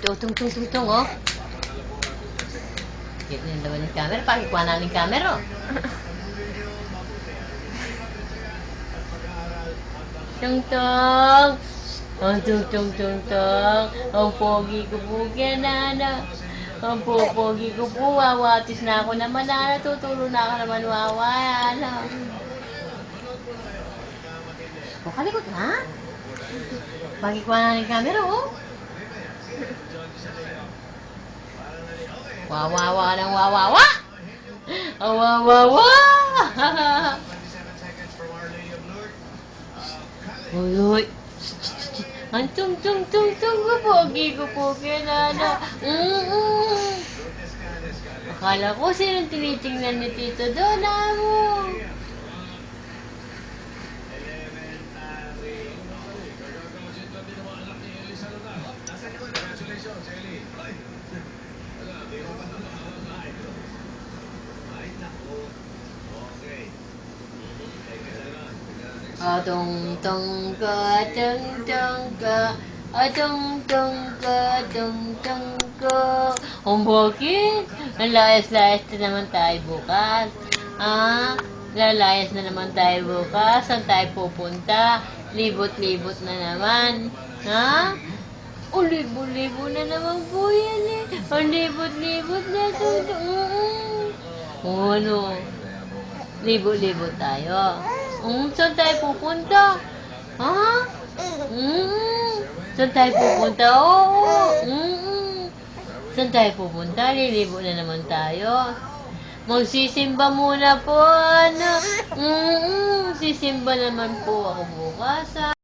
Tung, oh. Cute na naman yung camera. Pakikuha namin yung camera, oh. Tung. Ang tung. Ang pogi ko po, nana. Ang pogi ko po, wawatis na ako naman, nana. Tutulong na ako naman, wawala. O, kalikot na. Pakikuha namin yung camera, oh. Wawawa ng wawawa! Ang wawawa! Uy! Ang tung, pogi ko po, nana. Akala ko sinong tinitingnan ni Tito Dona mo. Tung ka. Ang bakit? Ang layas-layas na naman tayo bukas. Lalayas na naman tayo bukas. Saan tayo pupunta? Libot-libot na naman. O, libo-libo na naman po yan eh. Ang libot-libot na ito. Ano? Libo-libo tayo. Saan tayo pupunta? Saan tayo pupunta? Saan tayo pupunta? Lilibo na naman tayo. Magsisimba muna po, Sisimba naman po ako bukas,